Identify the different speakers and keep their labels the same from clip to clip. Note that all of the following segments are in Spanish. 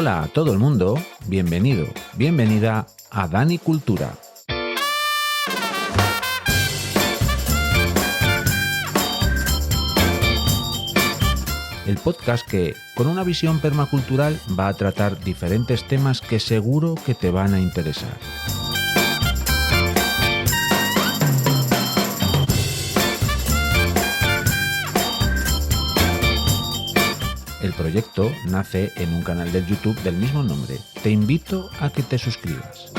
Speaker 1: Hola a todo el mundo, bienvenido, bienvenida a Dani Cultura. El podcast que, con una visión permacultural, va a tratar diferentes temas que seguro que te van a interesar. El proyecto nace en un canal de YouTube del mismo nombre. Te invito a que te suscribas.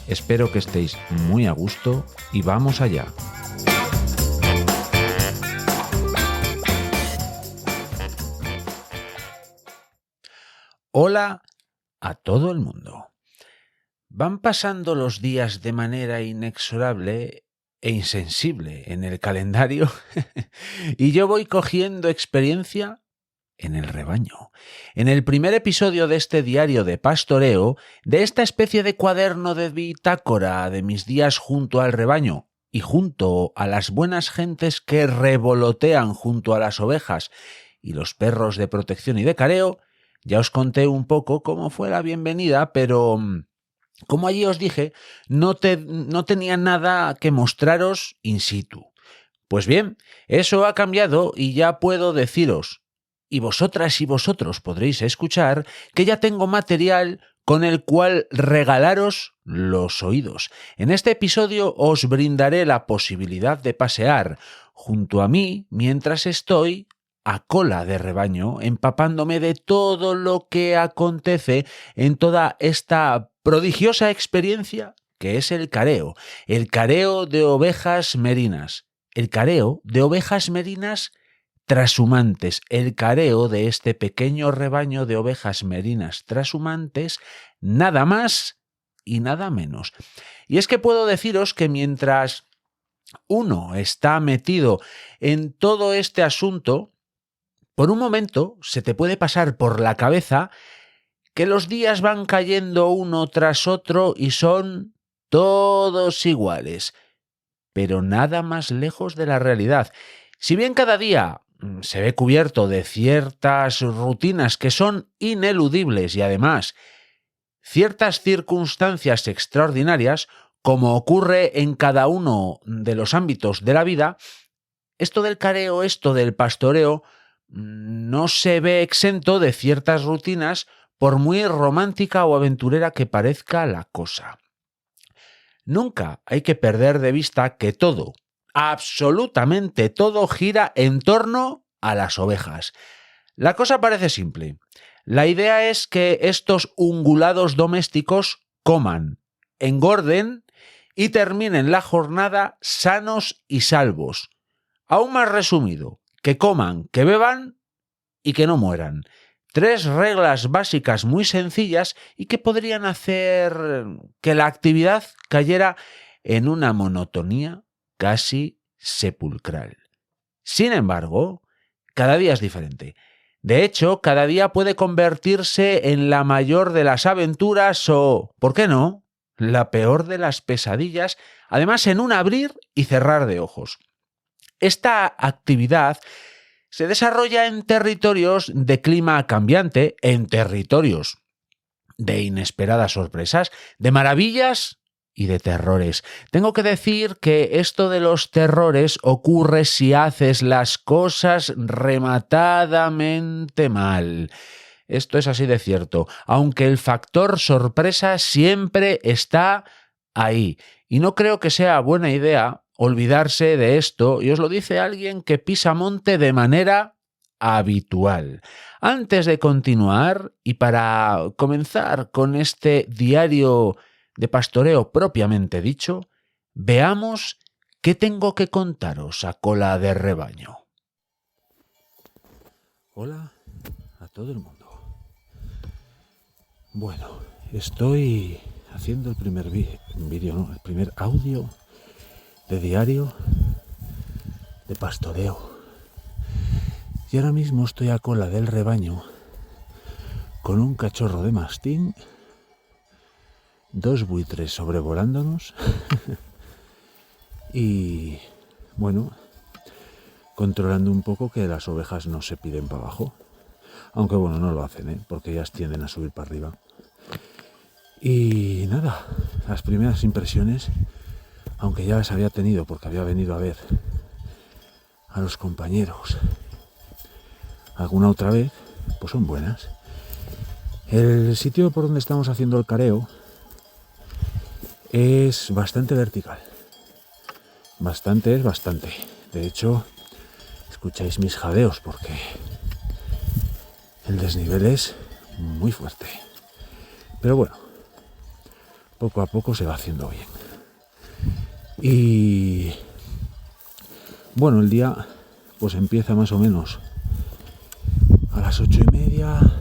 Speaker 1: Espero que estéis muy a gusto y vamos allá. Hola a todo el mundo. Van pasando los días de manera inexorable e insensible en el calendario y yo voy cogiendo experiencia en el rebaño. En el primer episodio de este diario de pastoreo, de esta especie de cuaderno de bitácora de mis días junto al rebaño y junto a las buenas gentes que revolotean junto a las ovejas y los perros de protección y de careo, ya os conté un poco cómo fue la bienvenida, pero como allí os dije, no tenía nada que mostraros in situ. Pues bien, eso ha cambiado y ya puedo deciros, y vosotras y vosotros podréis escuchar, que ya tengo material con el cual regalaros los oídos. En este episodio os brindaré la posibilidad de pasear junto a mí mientras estoy a cola de rebaño, empapándome de todo lo que acontece en toda esta prodigiosa experiencia que es el careo de ovejas merinas, el careo de ovejas merinas trashumantes, el careo de este pequeño rebaño de ovejas merinas trashumantes, nada más y nada menos. Y es que puedo deciros que mientras uno está metido en todo este asunto, por un momento se te puede pasar por la cabeza que los días van cayendo uno tras otro y son todos iguales, pero nada más lejos de la realidad. Si bien cada día se ve cubierto de ciertas rutinas que son ineludibles y además ciertas circunstancias extraordinarias, como ocurre en cada uno de los ámbitos de la vida, esto del careo, esto del pastoreo, no se ve exento de ciertas rutinas por muy romántica o aventurera que parezca la cosa. Nunca hay que perder de vista que todo, absolutamente todo, gira en torno a las ovejas. La cosa parece simple. La idea es que estos ungulados domésticos coman, engorden y terminen la jornada sanos y salvos. Aún más resumido, que coman, que beban y que no mueran. 3 reglas básicas muy sencillas y que podrían hacer que la actividad cayera en una monotonía casi sepulcral. Sin embargo, cada día es diferente. De hecho, cada día puede convertirse en la mayor de las aventuras o, ¿por qué no?, la peor de las pesadillas, además en un abrir y cerrar de ojos. Esta actividad se desarrolla en territorios de clima cambiante, en territorios de inesperadas sorpresas, de maravillas y de terrores. Tengo que decir que esto de los terrores ocurre si haces las cosas rematadamente mal. Esto es así de cierto, aunque el factor sorpresa siempre está ahí. Y no creo que sea buena idea olvidarse de esto, y os lo dice alguien que pisa monte de manera habitual. Antes de continuar, y para comenzar con este diario de pastoreo propiamente dicho, veamos qué tengo que contaros a cola de rebaño. Hola a todo el mundo. Bueno, estoy haciendo el primer el primer audio de diario de pastoreo. Y ahora mismo estoy a cola del rebaño con un cachorro de mastín, 2 buitres sobrevolándonos y, bueno, controlando un poco que las ovejas no se piden para abajo. Aunque bueno, no lo hacen, porque ellas tienden a subir para arriba. Y nada, las primeras impresiones, aunque ya las había tenido porque había venido a ver a los compañeros alguna otra vez, pues son buenas. El sitio por donde estamos haciendo el careo es bastante vertical. Bastante es bastante. De hecho, escucháis mis jadeos porque el desnivel es muy fuerte. Pero bueno, poco a poco se va haciendo bien. Y bueno, el día pues empieza más o menos a las 8:30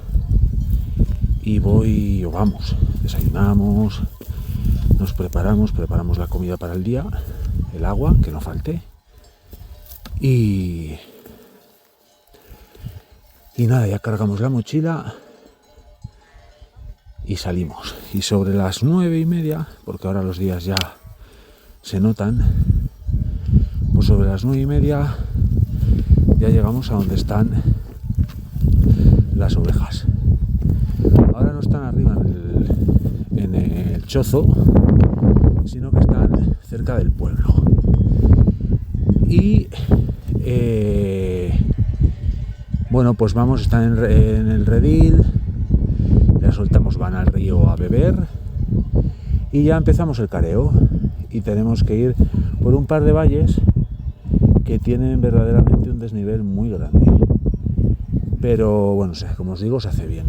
Speaker 1: y vamos, desayunamos, nos preparamos la comida para el día, el agua, que no falte, y nada, ya cargamos la mochila y salimos. Y sobre las 9:30, porque ahora los días ya se notan, pues sobre las 9:30 ya llegamos a donde están las ovejas. Ahora no están arriba en el chozo, sino que están cerca del pueblo. Y bueno, pues vamos, están en el redil, las soltamos, van al río a beber y ya empezamos el careo. Y tenemos que ir por un par de valles que tienen verdaderamente un desnivel muy grande. Pero bueno, como os digo, se hace bien.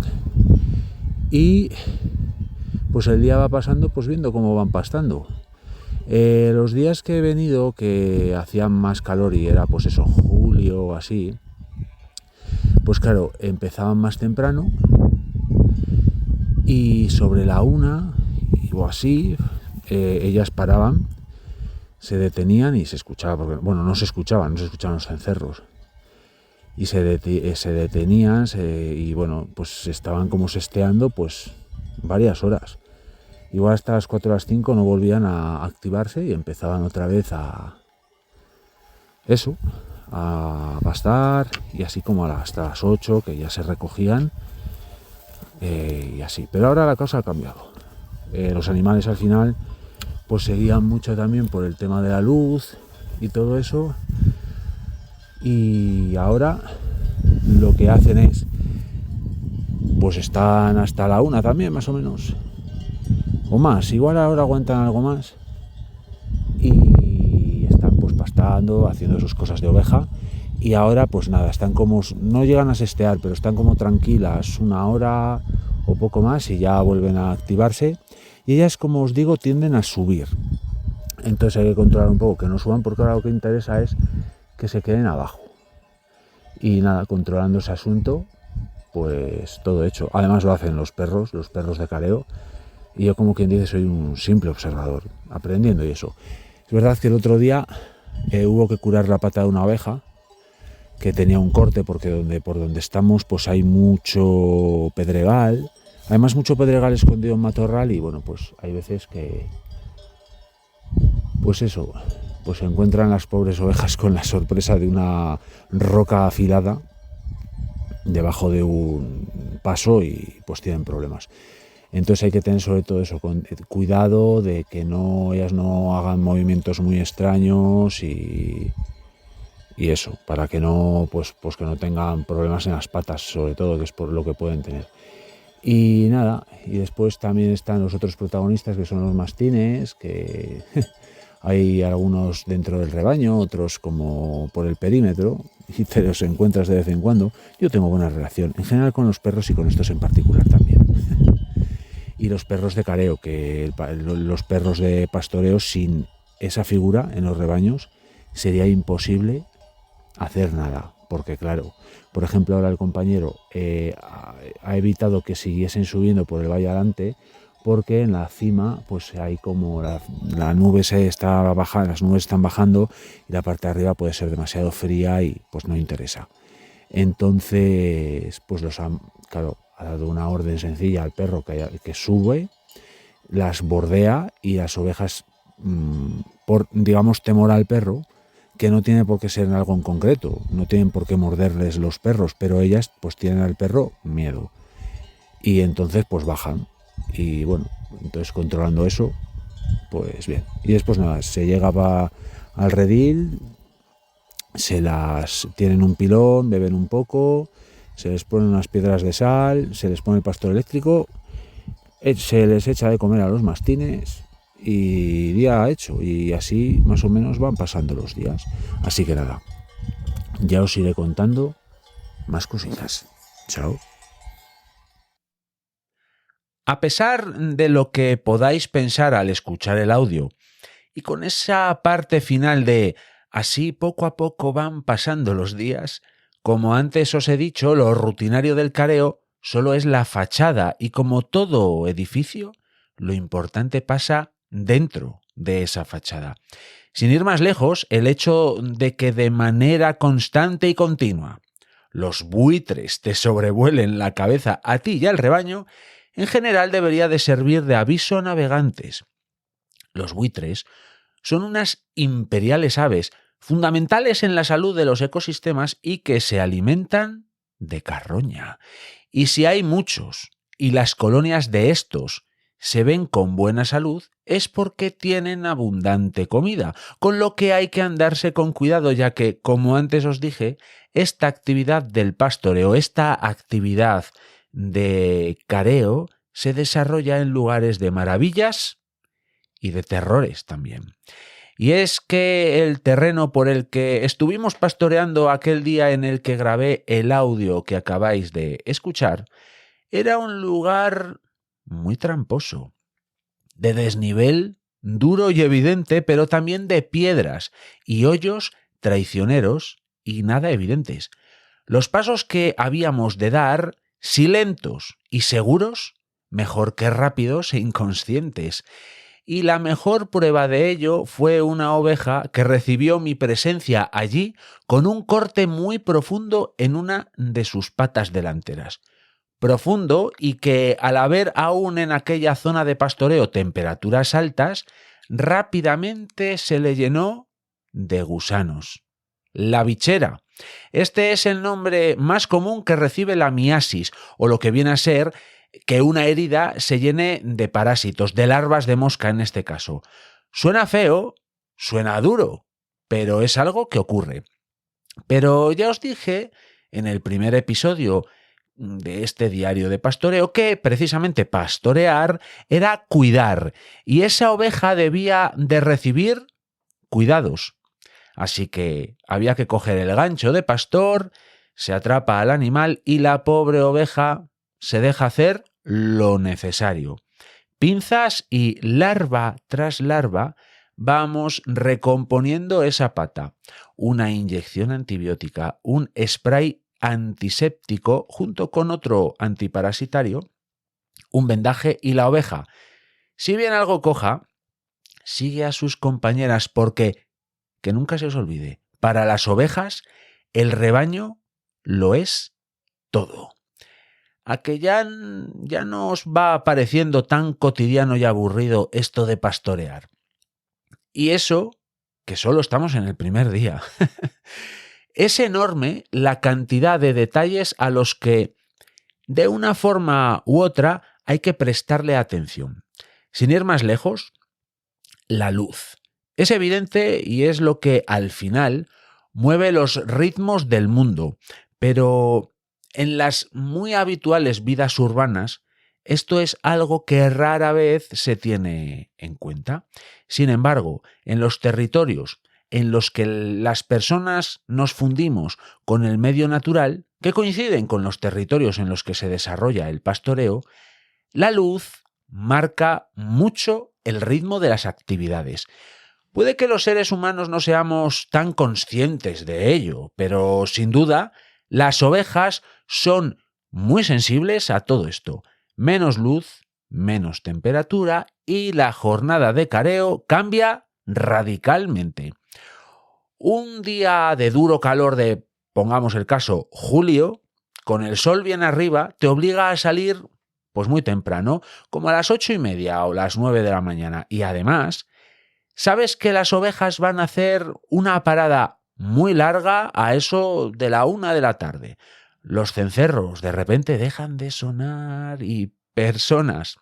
Speaker 1: Y pues el día va pasando pues viendo cómo van pastando. Los días que he venido, que hacían más calor y era pues eso, julio o así, pues claro, empezaban más temprano y sobre la 1 o así, ellas paraban, se detenían y se escuchaba, porque bueno, no se escuchaban los cencerros. Y se detenían y bueno, pues estaban como sesteando pues varias horas. Igual hasta las 4 o las 5 no volvían a activarse y empezaban otra vez a pastar, y así como hasta las 8 que ya se recogían y así. Pero ahora la cosa ha cambiado. Los animales al final pues seguían mucho también por el tema de la luz y todo eso, y ahora lo que hacen es pues están hasta la 1 también más o menos, o más, igual ahora aguantan algo más y están pues pastando, haciendo sus cosas de oveja. Y ahora pues nada, están como, no llegan a sestear, pero están como tranquilas 1 hora o poco más y ya vuelven a activarse. Y ellas, como os digo, tienden a subir. Entonces hay que controlar un poco que no suban, porque ahora lo que interesa es que se queden abajo. Y nada, controlando ese asunto, pues todo hecho. Además lo hacen los perros de careo. Y yo, como quien dice, soy un simple observador, aprendiendo y eso. Es verdad que el otro día hubo que curar la pata de una oveja que tenía un corte, porque por donde estamos pues hay mucho pedregal. Además mucho pedregal escondido en matorral, y bueno, pues hay veces que pues eso, pues se encuentran las pobres ovejas con la sorpresa de una roca afilada debajo de un paso y pues tienen problemas. Entonces hay que tener sobre todo eso, cuidado de que ellas no hagan movimientos muy extraños y eso, para que no pues que no tengan problemas en las patas, sobre todo, que es por lo que pueden tener. Y nada, y después también están los otros protagonistas, que son los mastines, que hay algunos dentro del rebaño, otros como por el perímetro, y te los encuentras de vez en cuando. Yo tengo buena relación, en general, con los perros y con estos en particular también. Y los perros de careo, que los perros de pastoreo, sin esa figura en los rebaños sería imposible hacer nada, porque claro, por ejemplo, ahora el compañero ha evitado que siguiesen subiendo por el valle adelante, porque en la cima pues hay como la nube se está bajando, las nubes están bajando y la parte de arriba puede ser demasiado fría y pues no interesa. Entonces pues ha dado una orden sencilla al perro que sube, las bordea, y las ovejas, por digamos temor al perro, que no tiene por qué ser algo en concreto, no tienen por qué morderles los perros, pero ellas pues tienen al perro miedo y entonces pues bajan y bueno, entonces controlando eso, pues bien. Y después nada, se llegaba al redil, se las tienen un pilón, beben un poco, se les ponen unas piedras de sal, se les pone el pastor eléctrico, se les echa de comer a los mastines y día hecho, y así más o menos van pasando los días. Así que nada, ya os iré contando más cositas. Chao. A pesar de lo que podáis pensar al escuchar el audio, y con esa parte final de así poco a poco van pasando los días, como antes os he dicho, lo rutinario del careo solo es la fachada y como todo edificio, lo importante pasa dentro de esa fachada. Sin ir más lejos, el hecho de que de manera constante y continua los buitres te sobrevuelen la cabeza a ti y al rebaño, en general debería de servir de aviso a navegantes. Los buitres son unas imperiales aves fundamentales en la salud de los ecosistemas y que se alimentan de carroña. Y si hay muchos y las colonias de estos se ven con buena salud, es porque tienen abundante comida, con lo que hay que andarse con cuidado, ya que, como antes os dije, esta actividad del pastoreo, esta actividad de careo, se desarrolla en lugares de maravillas y de terrores también. Y es que el terreno por el que estuvimos pastoreando aquel día en el que grabé el audio que acabáis de escuchar era un lugar muy tramposo, de desnivel duro y evidente, pero también de piedras y hoyos traicioneros y nada evidentes. Los pasos que habíamos de dar, si lentos y seguros, mejor que rápidos e inconscientes. Y la mejor prueba de ello fue una oveja que recibió mi presencia allí con un corte muy profundo en una de sus patas delanteras. Profundo y que, al haber aún en aquella zona de pastoreo temperaturas altas, rápidamente se le llenó de gusanos. La bichera. Este es el nombre más común que recibe la miasis, o lo que viene a ser que una herida se llene de parásitos, de larvas de mosca en este caso. Suena feo, suena duro, pero es algo que ocurre. Pero ya os dije en el primer episodio de este diario de pastoreo que precisamente pastorear era cuidar y esa oveja debía de recibir cuidados. Así que había que coger el gancho de pastor, se atrapa al animal y la pobre oveja se deja hacer lo necesario. Pinzas y larva tras larva vamos recomponiendo esa pata. Una inyección antibiótica, un spray antiséptico junto con otro antiparasitario, un vendaje y la oveja, si bien algo coja, sigue a sus compañeras porque, que nunca se os olvide, para las ovejas el rebaño lo es todo. A que ya no os va pareciendo tan cotidiano y aburrido esto de pastorear. Y eso, que solo estamos en el primer día. Es enorme la cantidad de detalles a los que, de una forma u otra, hay que prestarle atención. Sin ir más lejos, la luz. Es evidente y es lo que, al final, mueve los ritmos del mundo, pero en las muy habituales vidas urbanas, esto es algo que rara vez se tiene en cuenta. Sin embargo, en los territorios en los que las personas nos fundimos con el medio natural, que coinciden con los territorios en los que se desarrolla el pastoreo, la luz marca mucho el ritmo de las actividades. Puede que los seres humanos no seamos tan conscientes de ello, pero sin duda las ovejas son muy sensibles a todo esto. Menos luz, menos temperatura y la jornada de careo cambia radicalmente. Un día de duro calor de, pongamos el caso, julio, con el sol bien arriba, te obliga a salir pues muy temprano, como a las 8:30 o las 9 de la mañana. Y además, Sabes que las ovejas van a hacer una parada muy larga a eso de la 1 de la tarde. Los cencerros de repente dejan de sonar y personas,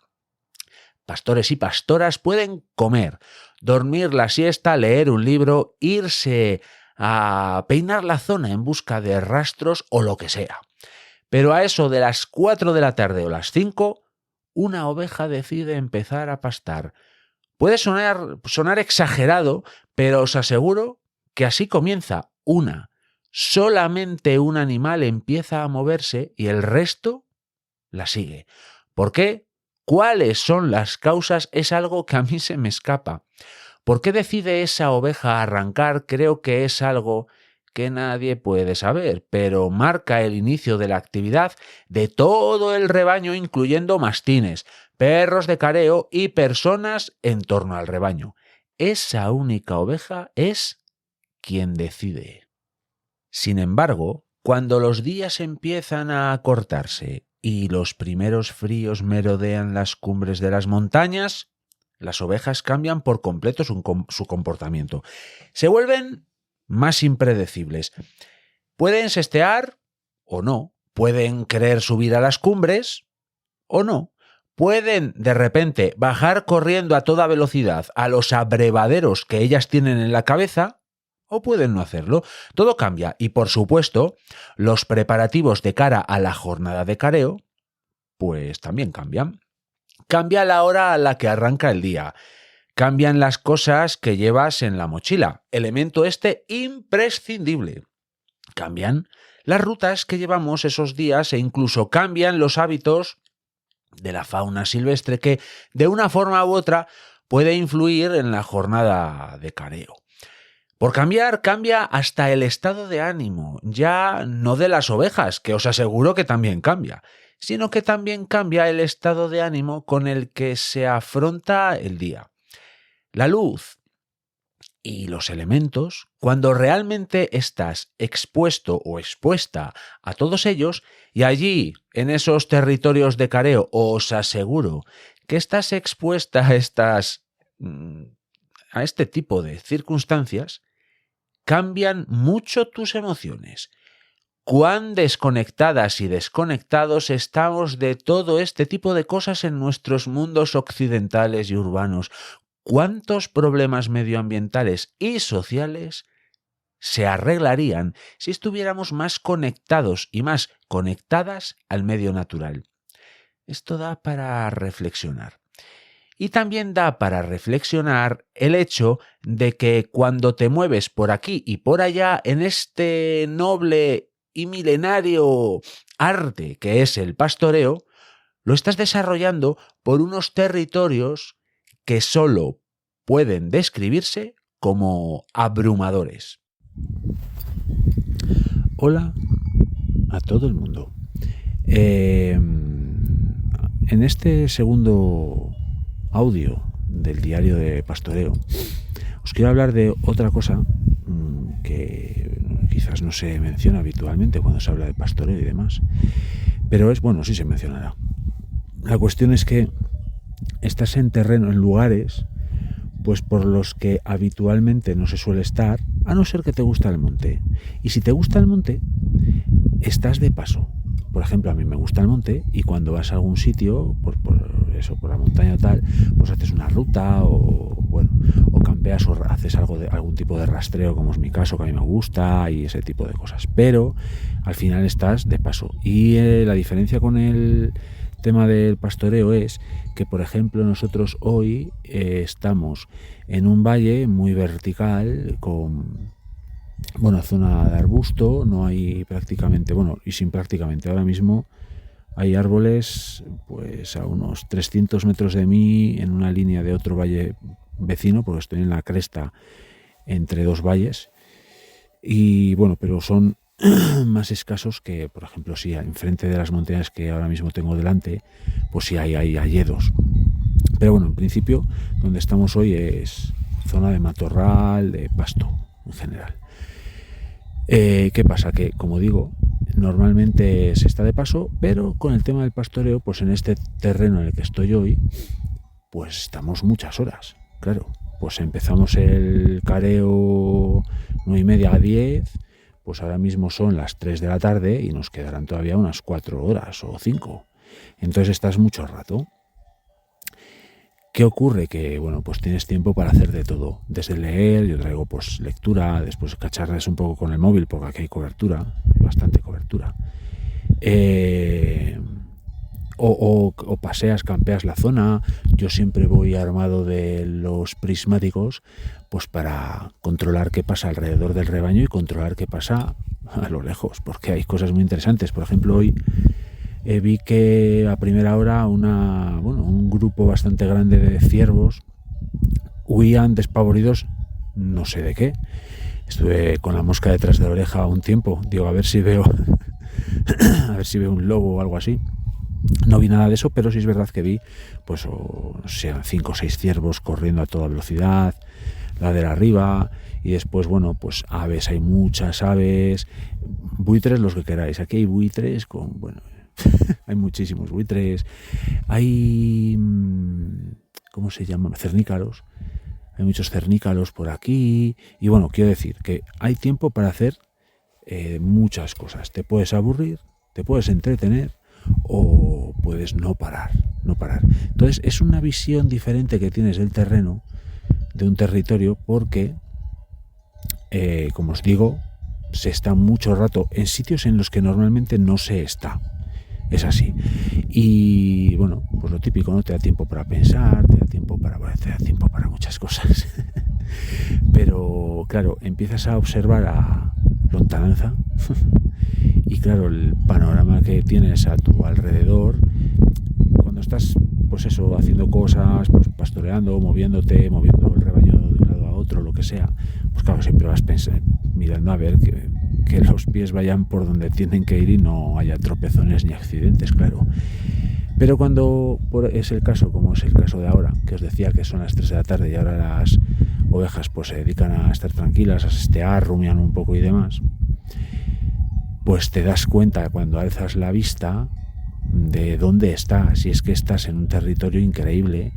Speaker 1: pastores y pastoras, pueden comer, dormir la siesta, leer un libro, irse a peinar la zona en busca de rastros o lo que sea. Pero a eso de las 4 de la tarde o las 5, una oveja decide empezar a pastar. Puede sonar exagerado, pero os aseguro que así comienza solamente un animal empieza a moverse y el resto la sigue. ¿Por qué? ¿Cuáles son las causas? Es algo que a mí se me escapa. ¿Por qué decide esa oveja arrancar? Creo que es algo que nadie puede saber, pero marca el inicio de la actividad de todo el rebaño, incluyendo mastines, perros de careo y personas en torno al rebaño. Esa única oveja es quien decide. Sin embargo, cuando los días empiezan a acortarse y los primeros fríos merodean las cumbres de las montañas, las ovejas cambian por completo su comportamiento. Se vuelven más impredecibles. Pueden sestear o no, pueden querer subir a las cumbres o no, pueden de repente bajar corriendo a toda velocidad a los abrevaderos que ellas tienen en la cabeza o pueden no hacerlo. Todo cambia y, por supuesto, los preparativos de cara a la jornada de careo pues también cambian. Cambia la hora a la que arranca el día. Cambian las cosas que llevas en la mochila, elemento imprescindible. Cambian las rutas que llevamos esos días e incluso cambian los hábitos de la fauna silvestre que, de una forma u otra, puede influir en la jornada de careo. Por cambiar, cambia hasta el estado de ánimo, ya no de las ovejas, que os aseguro que también cambia, sino que también cambia el estado de ánimo con el que se afronta el día. La luz y los elementos, cuando realmente estás expuesto o expuesta a todos ellos, y allí, en esos territorios de careo, os aseguro que estás expuesta a este tipo de circunstancias, cambian mucho tus emociones. Cuán desconectadas y desconectados estamos de todo este tipo de cosas en nuestros mundos occidentales y urbanos. ¿Cuántos problemas medioambientales y sociales se arreglarían si estuviéramos más conectados y más conectadas al medio natural? Esto da para reflexionar. Y también da para reflexionar el hecho de que cuando te mueves por aquí y por allá en este noble y milenario arte que es el pastoreo, lo estás desarrollando por unos territorios que solo pueden describirse como abrumadores. Hola a todo el mundo. En este segundo audio del diario de pastoreo os quiero hablar de otra cosa que quizás no se menciona habitualmente cuando se habla de pastoreo y demás, pero sí se mencionará. La cuestión es que estás en lugares pues por los que habitualmente no se suele estar, a no ser que te gusta el monte. Y si te gusta el monte, estás de paso. Por ejemplo, a mí me gusta el monte y cuando vas a algún sitio, por la montaña o tal, pues haces una ruta o campeas o haces algún tipo de rastreo, como es mi caso, que a mí me gusta, y ese tipo de cosas. Pero al final estás de paso. Y la diferencia con el tema del pastoreo es que, por ejemplo, nosotros hoy estamos en un valle muy vertical con zona de arbusto, no hay prácticamente, ahora mismo hay árboles pues a unos 300 metros de mí en una línea de otro valle vecino, porque estoy en la cresta entre dos valles y pero son más escasos que, por ejemplo, si enfrente de las montañas que ahora mismo tengo delante, pues sí hay hayedos. Pero en principio donde estamos hoy es zona de matorral, de pasto en general. ¿Qué pasa? Que, como digo, normalmente se está de paso, pero con el tema del pastoreo, pues en este terreno en el que estoy hoy, pues estamos muchas horas, claro.
Speaker 2: pues empezamos el careo 9:30 a 10, pues ahora mismo son las 3 de la tarde y nos quedarán todavía unas 4 horas o 5. Entonces estás mucho rato. ¿Qué ocurre? Que, bueno, pues tienes tiempo para hacer de todo. Desde leer, yo traigo pues lectura, después cacharras un poco con el móvil, porque aquí hay cobertura, hay bastante cobertura. O paseas, campeas la zona. Yo siempre voy armado de los prismáticos, pues para controlar qué pasa alrededor del rebaño y controlar qué pasa a lo lejos, porque hay cosas muy interesantes. Por ejemplo, hoy vi que a primera hora un grupo bastante grande de ciervos huían despavoridos, no sé de qué. Estuve con la mosca detrás de la oreja un tiempo, digo, a ver si veo un lobo o algo así. No vi nada de eso, pero sí es verdad que vi, pues, sean 5 o 6 ciervos corriendo a toda velocidad, ladera arriba, y después, bueno, pues aves, hay muchas aves, buitres, los que queráis. Aquí hay buitres hay muchísimos buitres, hay, ¿cómo se llaman? Cernícalos. Hay muchos cernícalos por aquí, y bueno, quiero decir que hay tiempo para hacer muchas cosas. Te puedes aburrir, te puedes entretener, o puedes no parar. Entonces es una visión diferente que tienes del terreno, de un territorio, porque, como os digo, se está mucho rato en sitios en los que normalmente no se está. Es así. Y bueno, pues lo típico, ¿no? Te da tiempo para pensar, te da tiempo para muchas cosas. Pero claro, empiezas a observar a lontananza y claro, el panorama que tienes a tu alrededor cuando estás, pues eso, haciendo cosas, pues pastoreando, moviendo el rebaño de un lado a otro, lo que sea, pues claro, siempre vas mirando a ver que los pies vayan por donde tienen que ir y no haya tropezones ni accidentes, claro. Pero cuando es el caso, como es el caso de ahora, que os decía que son las 3 de la tarde y ahora las ovejas pues se dedican a estar tranquilas, a sestear, rumian un poco y demás, pues te das cuenta cuando alzas la vista de dónde estás. Si es que estás en un territorio increíble,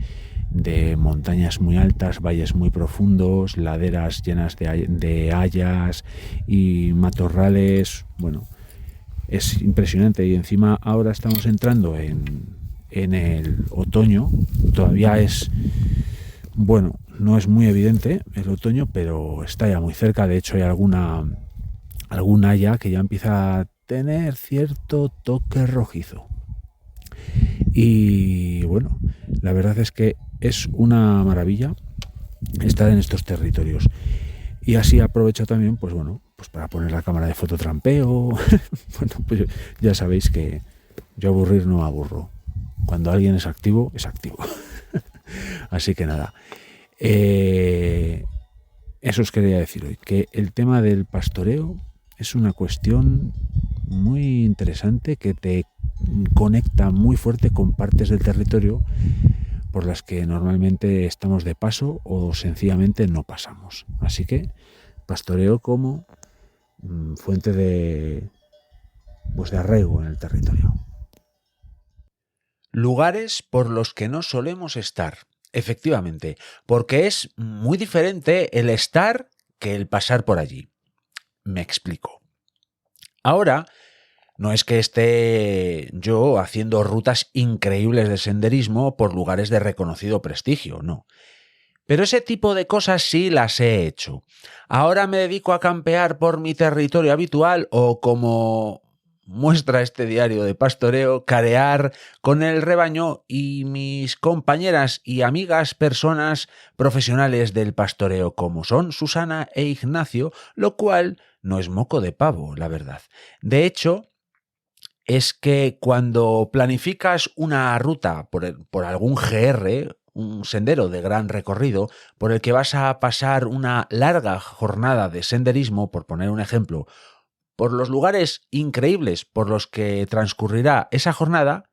Speaker 2: de montañas muy altas, valles muy profundos, laderas llenas de hayas y matorrales. Bueno, es impresionante. Y encima ahora estamos entrando en el otoño. Todavía no es muy evidente el otoño, pero está ya muy cerca. De hecho hay alguna haya que ya empieza a tener cierto toque rojizo. Y bueno, la verdad es que es una maravilla estar en estos territorios. Y así aprovecho también, pues para poner la cámara de fototrampeo. Bueno, pues ya sabéis que yo aburrir no aburro. Cuando alguien es activo, es activo. Así que nada. Eso os quería decir hoy, que el tema del pastoreo es una cuestión muy interesante que te conecta muy fuerte con partes del territorio por las que normalmente estamos de paso o sencillamente no pasamos. Así que pastoreo como fuente de arraigo en el territorio.
Speaker 1: Lugares por los que no solemos estar, efectivamente, porque es muy diferente el estar que el pasar por allí. Me explico. Ahora, no es que esté yo haciendo rutas increíbles de senderismo por lugares de reconocido prestigio, no. Pero ese tipo de cosas sí las he hecho. Ahora me dedico a campear por mi territorio habitual o, como muestra este diario de pastoreo, carear con el rebaño y mis compañeras y amigas personas profesionales del pastoreo como son Susana e Ignacio, lo cual no es moco de pavo, la verdad. De hecho, es que cuando planificas una ruta por algún GR, un sendero de gran recorrido, por el que vas a pasar una larga jornada de senderismo, por poner un ejemplo, por los lugares increíbles por los que transcurrirá esa jornada,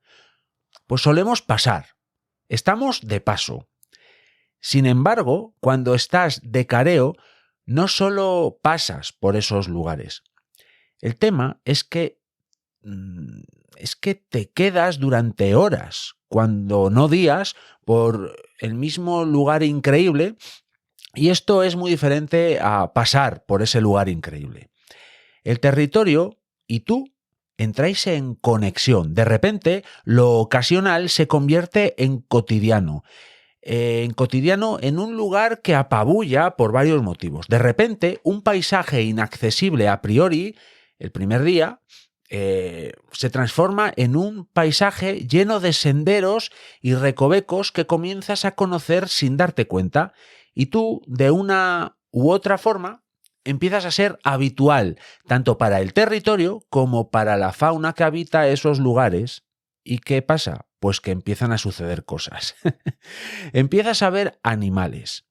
Speaker 1: pues solemos pasar. Estamos de paso. Sin embargo, cuando estás de careo, no solo pasas por esos lugares. El tema es que te quedas durante horas, cuando no días, por el mismo lugar increíble Y esto es muy diferente a pasar por ese lugar increíble. El territorio y tú entráis en conexión. De repente, lo ocasional se convierte en cotidiano. En un lugar que apabulla por varios motivos. De repente, un paisaje inaccesible a priori, el primer día, se transforma en un paisaje lleno de senderos y recovecos que comienzas a conocer sin darte cuenta. Y tú, de una u otra forma, empiezas a ser habitual, tanto para el territorio como para la fauna que habita esos lugares. ¿Y qué pasa? Pues que empiezan a suceder cosas. Empiezas a ver animales,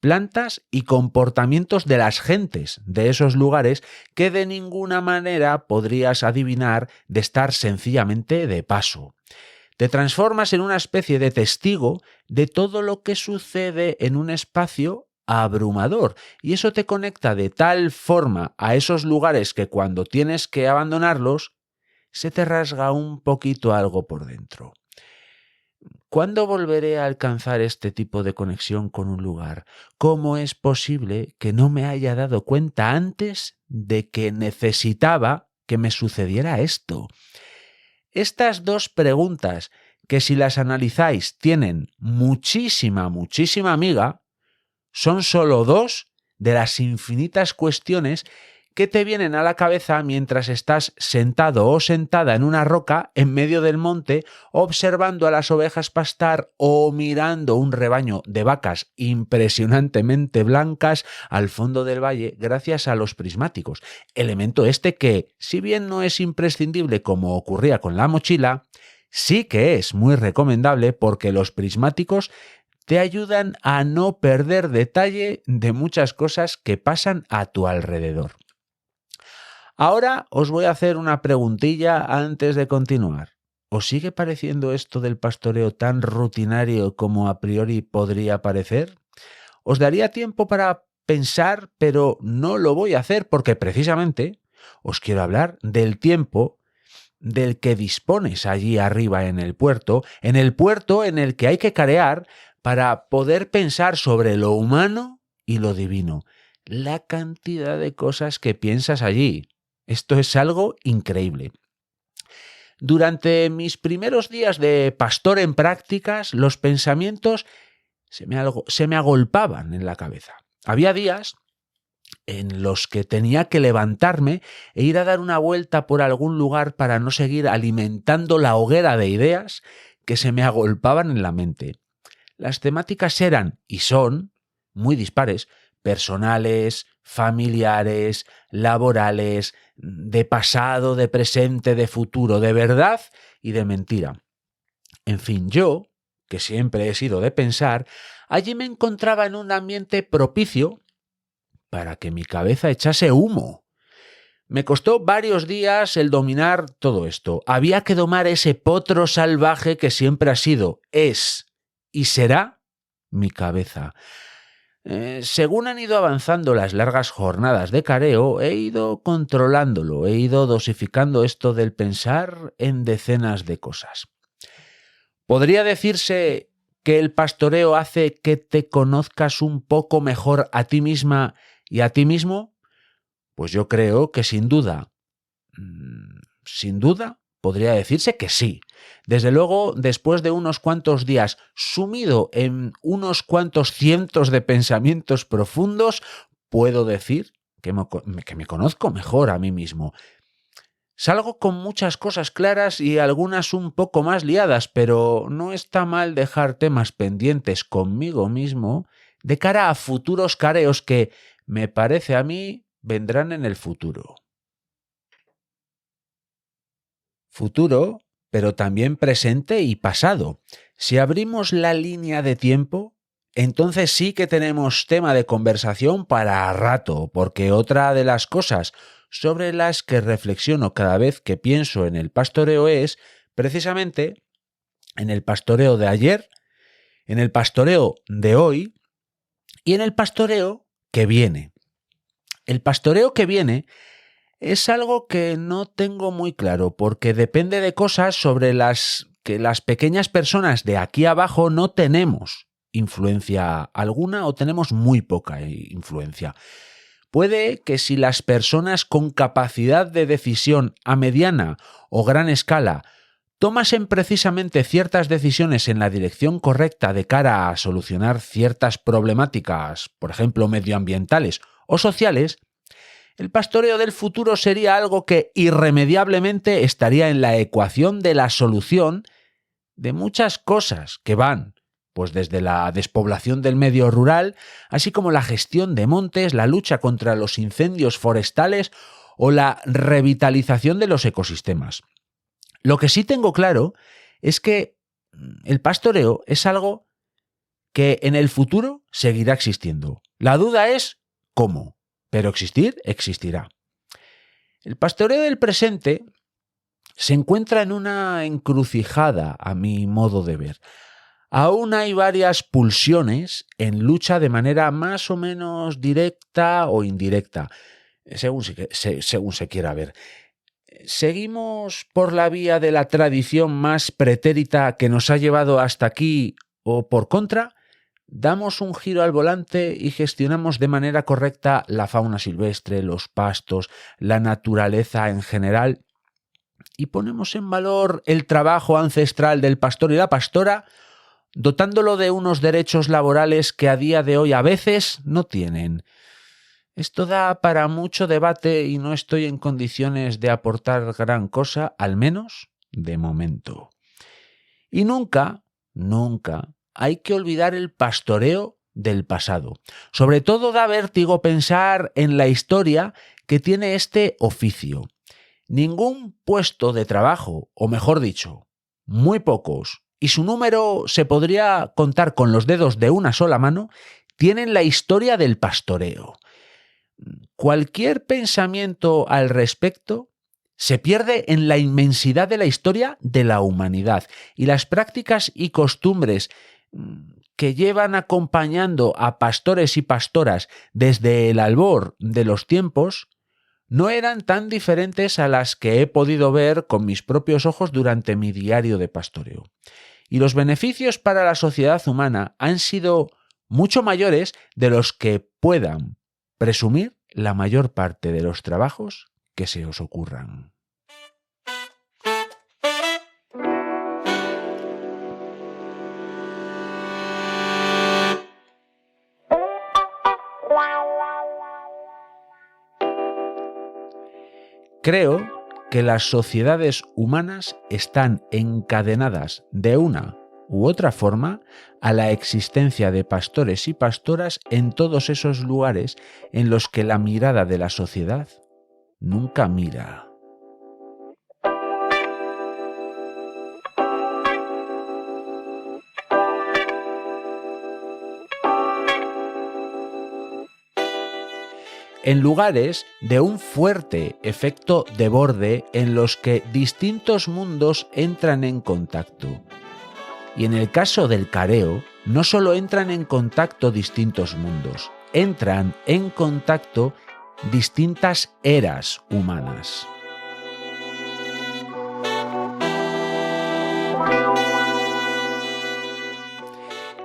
Speaker 1: plantas y comportamientos de las gentes de esos lugares que de ninguna manera podrías adivinar de estar sencillamente de paso. Te transformas en una especie de testigo de todo lo que sucede en un espacio abrumador, y eso te conecta de tal forma a esos lugares que cuando tienes que abandonarlos, se te rasga un poquito algo por dentro. ¿Cuándo volveré a alcanzar este tipo de conexión con un lugar? ¿Cómo es posible que no me haya dado cuenta antes de que necesitaba que me sucediera esto? Estas dos preguntas, que si las analizáis tienen muchísima amiga, son solo dos de las infinitas cuestiones que te vienen a la cabeza mientras estás sentado o sentada en una roca en medio del monte, observando a las ovejas pastar o mirando un rebaño de vacas impresionantemente blancas al fondo del valle gracias a los prismáticos. Elemento este que, si bien no es imprescindible como ocurría con la mochila, sí que es muy recomendable porque los prismáticos te ayudan a no perder detalle de muchas cosas que pasan a tu alrededor. Ahora os voy a hacer una preguntilla antes de continuar. ¿Os sigue pareciendo esto del pastoreo tan rutinario como a priori podría parecer? Os daría tiempo para pensar, pero no lo voy a hacer porque precisamente os quiero hablar del tiempo del que dispones allí arriba en el puerto en el que hay que carear para poder pensar sobre lo humano y lo divino. La cantidad de cosas que piensas allí. Esto es algo increíble. Durante mis primeros días de pastor en prácticas, los pensamientos se me agolpaban en la cabeza. Había días en los que tenía que levantarme e ir a dar una vuelta por algún lugar para no seguir alimentando la hoguera de ideas que se me agolpaban en la mente. Las temáticas eran, y son, muy dispares, personales, familiares, laborales, de pasado, de presente, de futuro, de verdad y de mentira. En fin, yo, que siempre he sido de pensar, allí me encontraba en un ambiente propicio para que mi cabeza echase humo. Me costó varios días el dominar todo esto. Había que domar ese potro salvaje que siempre ha sido, es y será mi cabeza. Según han ido avanzando las largas jornadas de careo, he ido controlándolo, he ido dosificando esto del pensar en decenas de cosas. ¿Podría decirse que el pastoreo hace que te conozcas un poco mejor a ti misma y a ti mismo? Pues yo creo que sin duda, podría decirse que sí. Desde luego, después de unos cuantos días sumido en unos cuantos cientos de pensamientos profundos, puedo decir que me conozco mejor a mí mismo. Salgo con muchas cosas claras y algunas un poco más liadas, pero no está mal dejar temas pendientes conmigo mismo de cara a futuros careos que, me parece a mí, vendrán en el futuro. Futuro, pero también presente y pasado. Si abrimos la línea de tiempo, entonces sí que tenemos tema de conversación para rato, porque otra de las cosas sobre las que reflexiono cada vez que pienso en el pastoreo es, precisamente, en el pastoreo de ayer, en el pastoreo de hoy y en el pastoreo que viene. El pastoreo que viene es algo que no tengo muy claro porque depende de cosas sobre las que las pequeñas personas de aquí abajo no tenemos influencia alguna o tenemos muy poca influencia. Puede que si las personas con capacidad de decisión a mediana o gran escala tomasen precisamente ciertas decisiones en la dirección correcta de cara a solucionar ciertas problemáticas, por ejemplo, medioambientales o sociales, el pastoreo del futuro sería algo que irremediablemente estaría en la ecuación de la solución de muchas cosas que van, pues desde la despoblación del medio rural, así como la gestión de montes, la lucha contra los incendios forestales o la revitalización de los ecosistemas. Lo que sí tengo claro es que el pastoreo es algo que en el futuro seguirá existiendo. La duda es cómo, pero existir existirá. El pastoreo del presente se encuentra en una encrucijada, a mi modo de ver. Aún hay varias pulsiones en lucha de manera más o menos directa o indirecta, según se quiera ver. ¿Seguimos por la vía de la tradición más pretérita que nos ha llevado hasta aquí o por contra? ¿Damos un giro al volante y gestionamos de manera correcta la fauna silvestre, los pastos, la naturaleza en general? ¿Y ponemos en valor el trabajo ancestral del pastor y la pastora, dotándolo de unos derechos laborales que a día de hoy a veces no tienen? Esto da para mucho debate y no estoy en condiciones de aportar gran cosa, al menos de momento. Y nunca hay que olvidar el pastoreo del pasado. Sobre todo da vértigo pensar en la historia que tiene este oficio. Ningún puesto de trabajo, o mejor dicho, muy pocos, y su número se podría contar con los dedos de una sola mano, tienen la historia del pastoreo. Cualquier pensamiento al respecto se pierde en la inmensidad de la historia de la humanidad y las prácticas y costumbres que llevan acompañando a pastores y pastoras desde el albor de los tiempos no eran tan diferentes a las que he podido ver con mis propios ojos durante mi diario de pastoreo. Y los beneficios para la sociedad humana han sido mucho mayores de los que puedan presumir la mayor parte de los trabajos que se os ocurran. Creo que las sociedades humanas están encadenadas de una u otra forma a la existencia de pastores y pastoras en todos esos lugares en los que la mirada de la sociedad nunca mira. En lugares de un fuerte efecto de borde en los que distintos mundos entran en contacto. Y en el caso del careo, no solo entran en contacto distintos mundos, entran en contacto distintas eras humanas.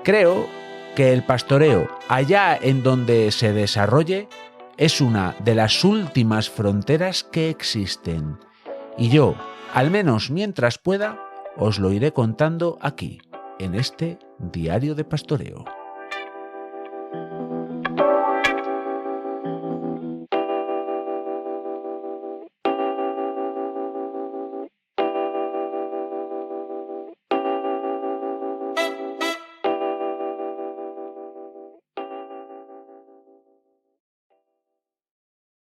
Speaker 1: Creo que el pastoreo, allá en donde se desarrolle, es una de las últimas fronteras que existen. Y yo, al menos mientras pueda, os lo iré contando aquí, en este diario de pastoreo.